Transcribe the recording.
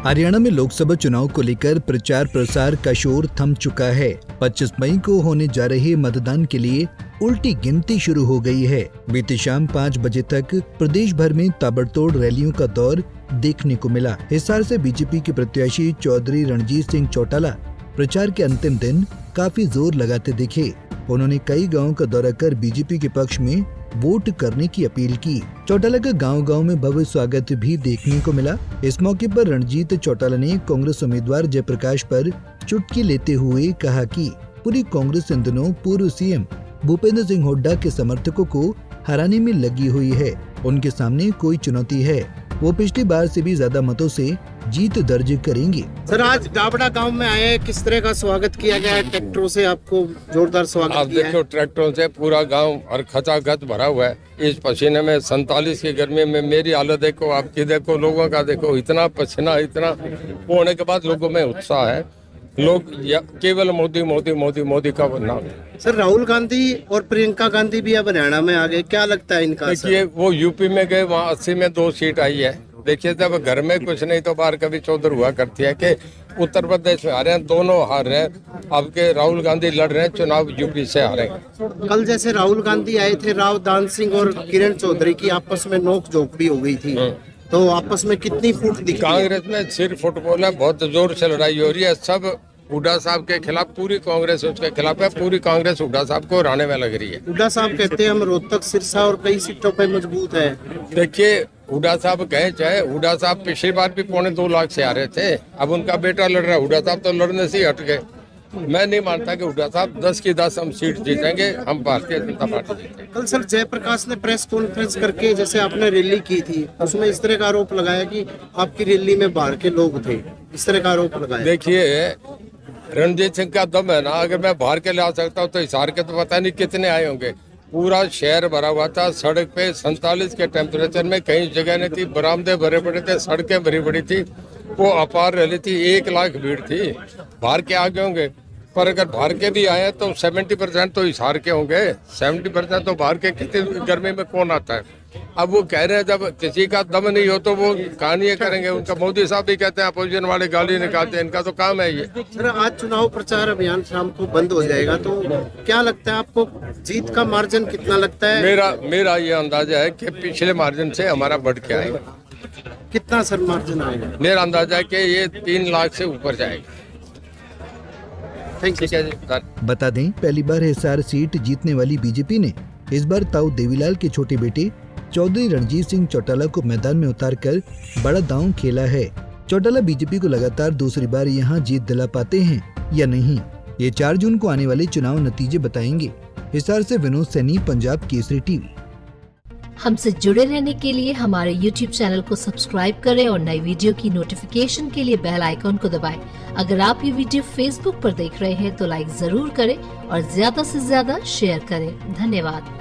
हरियाणा में लोकसभा चुनाव को लेकर प्रचार प्रसार का शोर थम चुका है। 25 मई को होने जा रहे मतदान के लिए उल्टी गिनती शुरू हो गई है। बीती शाम 5 बजे तक प्रदेश भर में ताबड़तोड़ रैलियों का दौर देखने को मिला। हिसार से बीजेपी के प्रत्याशी चौधरी रणजीत सिंह चौटाला प्रचार के अंतिम दिन काफी जोर लगाते दिखे। उन्होंने कई गाँव का दौरा कर बीजेपी के पक्ष में वोट करने की अपील की। चौटाला का गांव-गांव में भव्य स्वागत भी देखने को मिला। इस मौके पर रणजीत चौटाला ने कांग्रेस उम्मीदवार जयप्रकाश पर चुटकी लेते हुए कहा कि पूरी कांग्रेस इन दिनों पूर्व सीएम भूपेंद्र सिंह हुड्डा के समर्थकों को हराने में लगी हुई है। उनके सामने कोई चुनौती है, वो पिछली बार से भी ज्यादा मतों से जीत दर्ज करेंगे। सर, आज डाबड़ा गांव में आए हैं, किस तरह का स्वागत किया गया है? ट्रैक्टरों से आपको जोरदार स्वागत आप किया देखो, ट्रैक्टरों से पूरा गांव और खचाखच भरा हुआ है। इस पसीने में 47 की गर्मी में मेरी हालत देखो, आपकी देखो, लोगों का देखो, इतना पसीना, इतना होने के बाद लोगों में उत्साह है। लोग केवल मोदी मोदी मोदी मोदी का नाम। सर, राहुल गांधी और प्रियंका गांधी भी अब हरियाणा में आ गए, क्या लगता है इनका? देखिए, वो यूपी में गए, वहाँ 80 में 2 सीट आई है। देखिए, जब घर में कुछ नहीं तो बाहर कभी चौधर हुआ करती है कि उत्तर प्रदेश में हारे हैं, दोनों हार रहे हैं। अब के राहुल गांधी लड़ रहे हैं चुनाव, यूपी से हारेंगे। कल जैसे राहुल गांधी आए थे, राव दान सिंह और किरण चौधरी की आपस में नोक झोंक भी हो गई थी, तो आपस में कितनी फूट दिखी? कांग्रेस में सिर्फ फुटबॉल है, बहुत जोर से लड़ाई हो रही है। सब हुड्डा साहब के खिलाफ, पूरी कांग्रेस उसके खिलाफ है। पूरी कांग्रेस हुड्डा साहब को हराने में लग रही है। हुड्डा साहब कहते हैं हम रोहतक, सिरसा और कई सीटों पे मजबूत है। देखिए, हुड्डा साहब कहे चाहे, हुड्डा साहब पिछली बार भी 2.25 लाख से आ रहे थे। अब उनका बेटा लड़ रहा है, हुड्डा साहब तो लड़ने से ही हट गए। मैं नहीं मानता कि हुड्डा साहब 10 की 10 हम सीट जीतेंगे, हम भारतीय जनता पार्टी जीतेंगे। कल सर जयप्रकाश ने प्रेस कॉन्फ्रेंस करके जैसे आपने रैली की थी, उसमें इस तरह का आरोप लगाया कि आपकी रैली में बाहर के लोग थे, इस तरह का आरोप लगाया। देखिए, रणजीत सिंह का दम है ना, अगर मैं बाहर के ला सकता हूँ तो हिसार के तो पता नहीं कितने आए होंगे। पूरा शहर भरा हुआ था, सड़क पे 47 के टेम्परेचर में कहीं जगह नहीं थी, बरामदे भरे पड़े थे, सड़कें भरी पड़ी थी, वो अपार रैली थी, 1 लाख भीड़ थी। बाहर के आगे होंगे, पर अगर बाहर के भी आए तो 70% तो हिसार के होंगे, 70% तो बाहर के। कितनी गर्मी में कौन आता है? अब वो कह रहे हैं जब किसी का दम नहीं हो तो वो कहानी करेंगे। उनका मोदी साहब भी कहते हैं अपोजिशन वाले गाली निकालते हैं, इनका तो काम है ये। सर, आज चुनाव प्रचार अभियान शाम को बंद हो जाएगा, तो क्या लगता है आपको जीत का मार्जिन कितना लगता है? मेरा ये अंदाजा है कि पिछले मार्जिन से हमारा बढ़ के आएगा। कितना सर मार्जिन आएगा? मेरा अंदाजा है कि ये 3 लाख से ऊपर जाएगा। Thank you. ठीक है जी। बता दें, पहली बार हिसार सीट जीतने वाली बीजेपी ने इस बार ताऊ देवीलाल के छोटे बेटे चौधरी रणजीत सिंह चौटाला को मैदान में उतारकर बड़ा दांव खेला है। चौटाला बीजेपी को लगातार दूसरी बार यहां जीत दिला पाते हैं या नहीं, ये 4 जून को आने वाले चुनाव नतीजे बताएंगे। हिसार से विनोद सैनी, पंजाब केसरी टीवी। हमसे जुड़े रहने के लिए हमारे YouTube चैनल को सब्सक्राइब करें और नई वीडियो की नोटिफिकेशन के लिए बेल आइकॉन को दबाएं। अगर आप ये वीडियो Facebook पर देख रहे हैं तो लाइक जरूर करें और ज्यादा से ज्यादा शेयर करें। धन्यवाद।